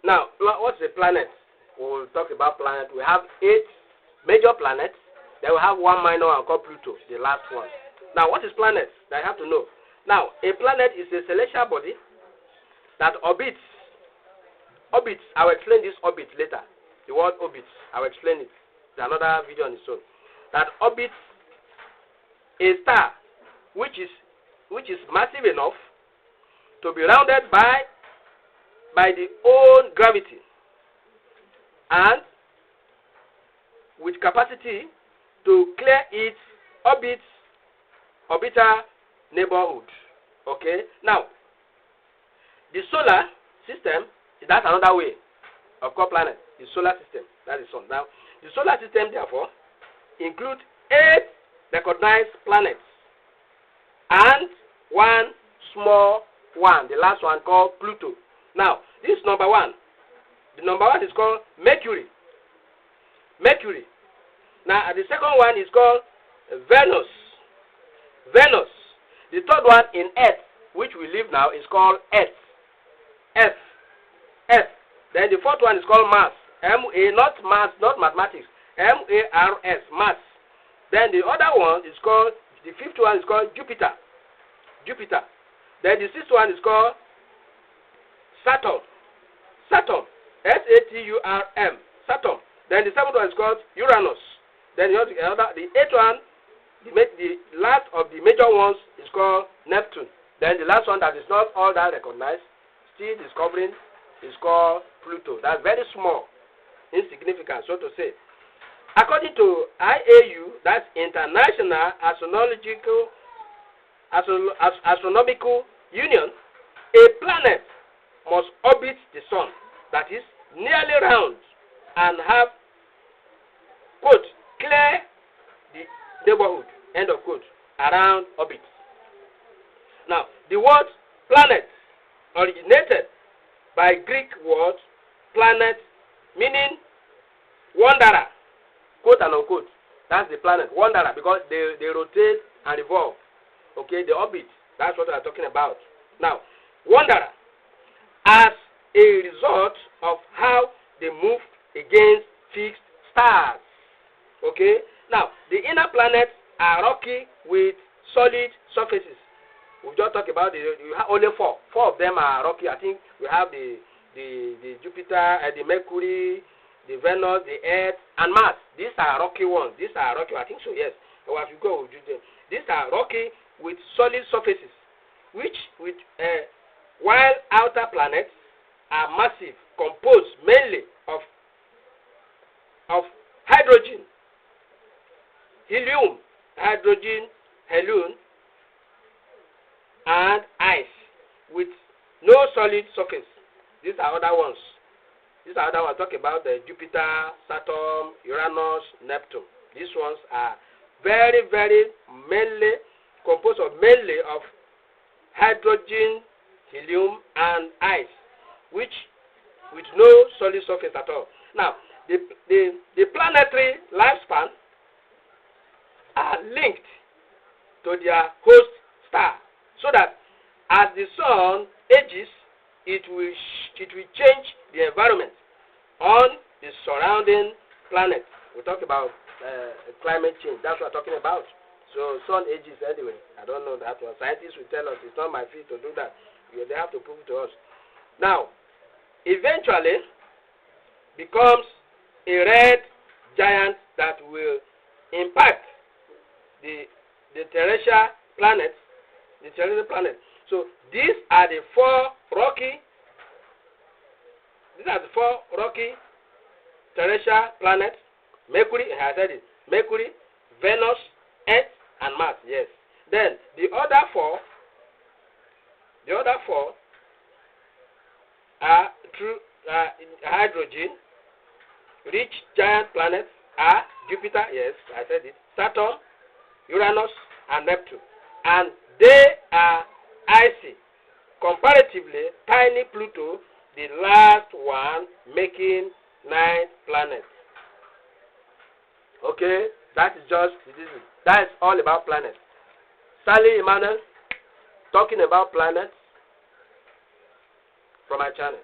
Now, what's a planet? We'll talk about planet. We have 8 major planets. Then we have 1 minor one called Pluto, the last one. Now, what is planet? That I have to know. Now, a planet is a celestial body that orbits. Orbits. I will explain this orbit later. The word orbits. I will explain it. There's another video on its own. That orbits a star which is massive enough to be rounded by the own gravity and with capacity to clear its orbital neighborhood. Okay. Now, the solar system, that's another way of called planet. The solar system, that is sun. Now, the solar system therefore includes 8 recognized planets and 1 small one, the last one called Pluto. Now, this number 1. The number 1 is called Mercury. Mercury. Now, the second one is called Venus. Venus. The third one in Earth, which we live now, is called Earth. Earth. Earth. Then the fourth one is called Mars. M-A, not Mars, not mathematics. M-A-R-S, Mars. Then the other one is called, the fifth one is called Jupiter. Jupiter. Then the sixth one is called Saturn. Saturn. S-A-T-U-R-M. Saturn. Then the seventh one is called Uranus. Then the eighth one, the last of the major ones is called Neptune. Then the last one that is not all that recognized, still discovering, is called Pluto. That's very small, insignificant, so to say. According to IAU, that's International Astronomical Union, a planet must orbit the sun, that is nearly round, and have, quote, clear the neighborhood, end of quote, around orbit. Now, the word planet originated by Greek word planet, meaning wanderer, quote and unquote. That's the planet, wanderer, because they rotate and revolve. Okay, the orbit, that's what we are talking about. Now, wanderer, as a result of how they move against fixed stars. Okay, now, the inner planets are rocky with solid surfaces. We've just talked about you have only 4. 4 of them are rocky. I think we have the Jupiter, the Mercury, the Venus, the Earth, and Mars. These are rocky ones. These are rocky. I think so, yes. Or as you go, these are rocky with solid surfaces, while outer planets are massive, composed mainly of hydrogen, helium, and ice with no solid surface. These are other ones. Talking about the Jupiter, Saturn, Uranus, Neptune. These ones are very, very composed mainly of hydrogen, helium, and ice, which with no solid surface at all. Now, the planetary lifespan are linked to their host star, so that as the sun ages, it will change the environment on the surrounding planet. We talk about climate change. That's what we're talking about. So sun ages anyway. I don't know that one. Scientists will tell us it's not my field to do that. They have to prove it to us. Now, eventually becomes a red giant that will impact the terrestrial planets. So these are the 4 rocky terrestrial planets. Mercury, I said it. Mercury, Venus, Earth, and Mars. Yes. Then the other four are through hydrogen rich giant planets are Jupiter. Yes, I said it. Saturn, Uranus, and Neptune, and they are icy. Comparatively, tiny Pluto, the last one, making 9 planets. Okay, that is all about planets. Sally Emmanuel, talking about planets from my channel.